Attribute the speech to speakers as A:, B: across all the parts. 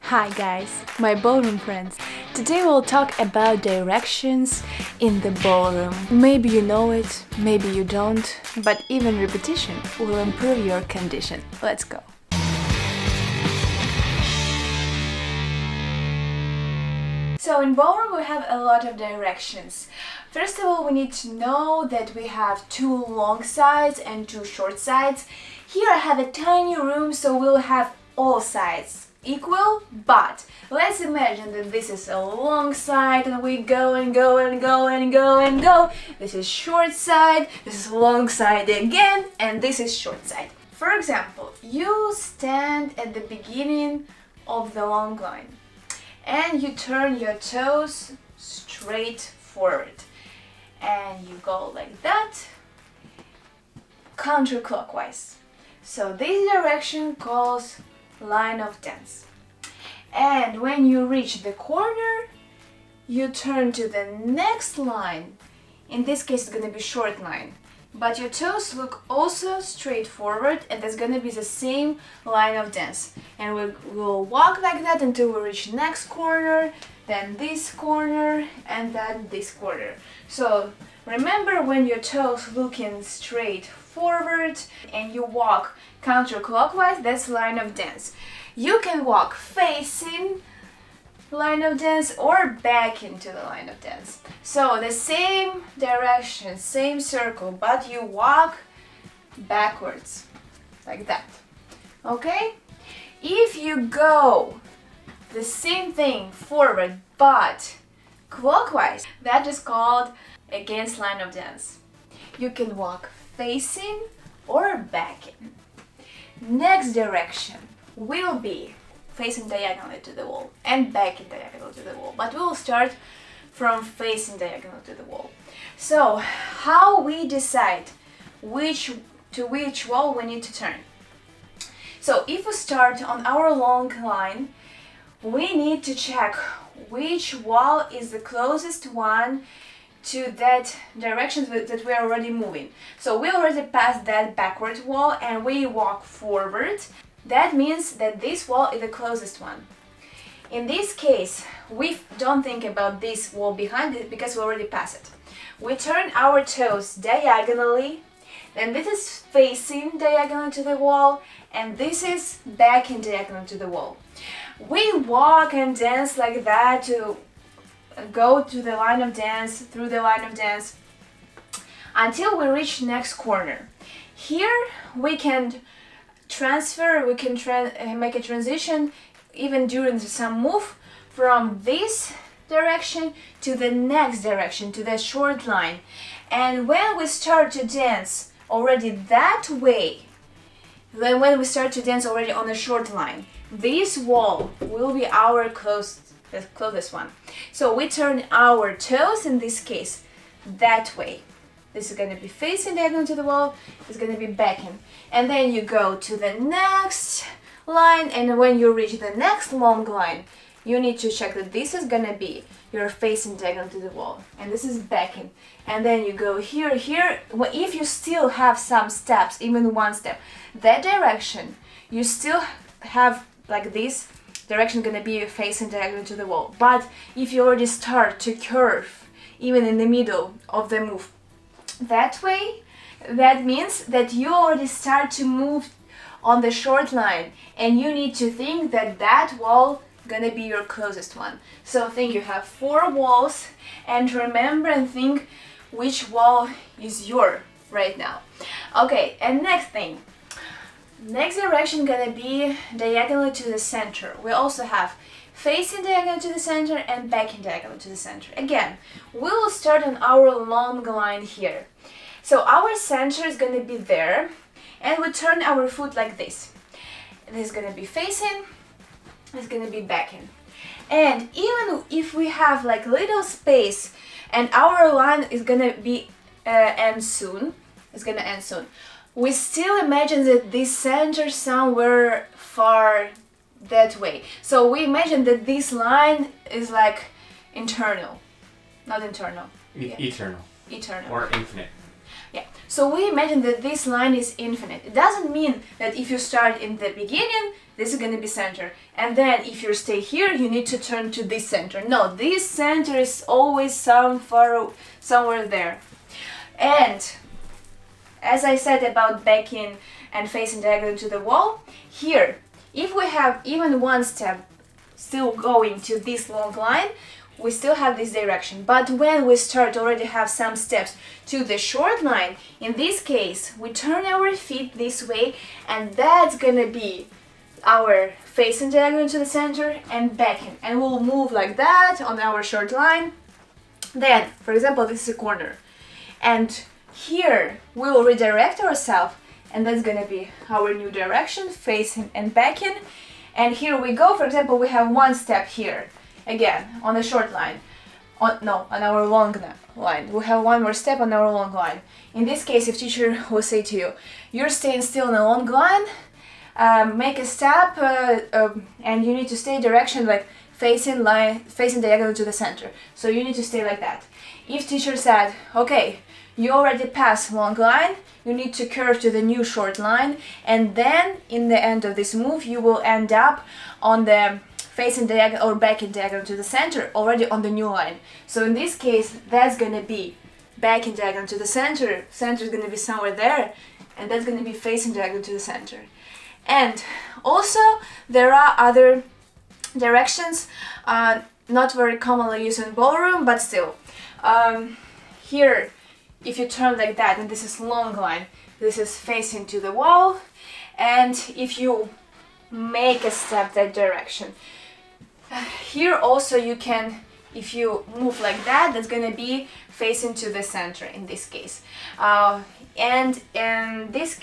A: Hi guys, my ballroom friends. Today we'll talk about directions in the ballroom. Maybe you know it, maybe you don't, but even repetition will improve your condition. Let's go. So in ballroom we have a lot of directions. First of all, we need to know that we have two long sides and two short sides. Here I have a tiny room, so we'll have all sides equal, but let's imagine that this is a long side and we go and go and go and go and go. This is short side, this is long side again, and this is short side. For example, you stand at the beginning of the long line and you turn your toes straight forward and you go like that, counterclockwise. So this direction calls line of dance. And when you reach the corner, you turn to the next line. In this case, it's going to be short line, but your toes look also straight forward, and that's going to be the same line of dance. And we'll walk like that until we reach next corner, then this corner, and then this corner. So remember, when your toes looking straight forward and you walk counterclockwise, that's line of dance. You can walk facing line of dance or back into the line of dance. So the same direction, same circle, but you walk backwards like that. Okay? If you go the same thing forward but clockwise, that is called against line of dance. You can walk facing or backing. Next direction will be facing diagonally to the wall and backing diagonal to the wall, but we will start from facing diagonal to the wall. So how we decide which wall we need to turn? So if we start on our long line, we need to check which wall is the closest one to that direction that we are already moving. So we already passed that backward wall and we walk forward. That means that this wall is the closest one. In this case, we don't think about this wall behind it because we already passed it. We turn our toes diagonally, then this is facing diagonally to the wall, and this is backing diagonally to the wall. We walk and dance like that to go to the line of dance, through the line of dance, until we reach next corner. Here we can transfer, we can make a transition even during some move from this direction to the next direction, to the short line. And when we start to dance already that way, then when we start to dance already on the short line, this wall will be our closest one. So we turn our toes, in this case, that way. This is going to be facing diagonal to the wall, it's going to be backing. And then you go to the next line, and when you reach the next long line, you need to check that this is going to be your facing diagonal to the wall, and this is backing. And then you go here. If you still have some steps, even one step, that direction, you still have like this direction going to be facing diagonal to the wall. But if you already start to curve, even in the middle of the move, that way, that means that you already start to move on the short line, and you need to think that that wall gonna be your closest one. So think you have 4 walls, and remember and think which wall is your right now. Okay, and next thing. Next direction gonna be diagonally to the center. We also have facing diagonal to the center and backing diagonal to the center. Again, we will start on our long line here. So our center is going to be there, and we turn our foot like this. This is going to be facing, it's going to be backing. And even if we have like little space and our line is going to be end soon, we still imagine that this center somewhere far that way. So we imagine that this line is like internal, not internal.
B: Eternal.
A: Eternal.
B: Or infinite.
A: Yeah. So we imagine that this line is infinite. It doesn't mean that if you start in the beginning, this is going to be center, and then if you stay here, you need to turn to this center. No, this center is always somewhere there. And as I said about backing and facing diagonal to the wall, here, if we have even one step still going to this long line, we still have this direction. But when we start already have some steps to the short line, in this case, we turn our feet this way, and that's gonna be our facing diagonal to the center and backing. And we'll move like that on our short line. Then, for example, this is a corner. And here, we will redirect ourselves, and that's gonna be our new direction, facing and backing. And here we go, for example, we have one step here. Again, on the short line, on our long line. We have one more step on our long line. In this case, if teacher will say to you, you're staying still on a long line, make a step, and you need to stay direction like facing diagonal to the center. So you need to stay like that. If teacher said, okay, you already passed long line, you need to curve to the new short line, and then in the end of this move, you will end up on the facing diagonal or backing diagonal to the center, already on the new line. So in this case, that's gonna be backing diagonal to the center. Center is gonna be somewhere there, and that's gonna be facing diagonal to the center. And also, there are other directions, not very commonly used in ballroom, but still. Here, if you turn like that, and this is long line, this is facing to the wall, and if you make a step that direction, here also you can, if you move like that, that's gonna be facing to the center in this case. And this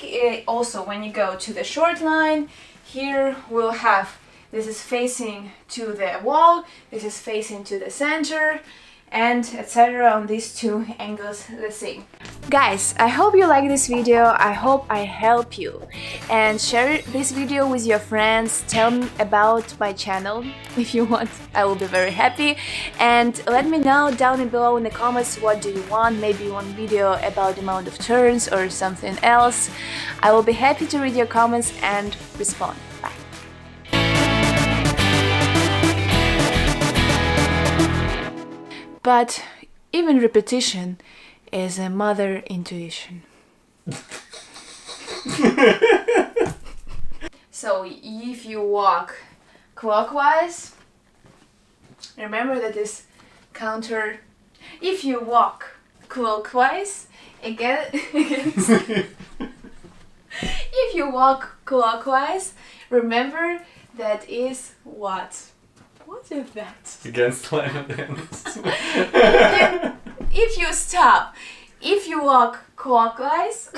A: also, when you go to the short line, here we'll have, this is facing to the wall, this is facing to the center, and etc. on these two angles the same. Guys, I hope you like this video, I hope I help you, and share this video with your friends, tell them about my channel if you want, I will be very happy, and let me know down below in the comments what do you want, maybe you want video about the amount of turns or something else. I will be happy to read your comments and respond. Bye. But even repetition is a mother intuition. So if you walk clockwise, remember that is counter. If you walk clockwise, again, if you walk clockwise, remember that is what? What is that?
B: Against line of dance.
A: If you stop, if you walk clockwise,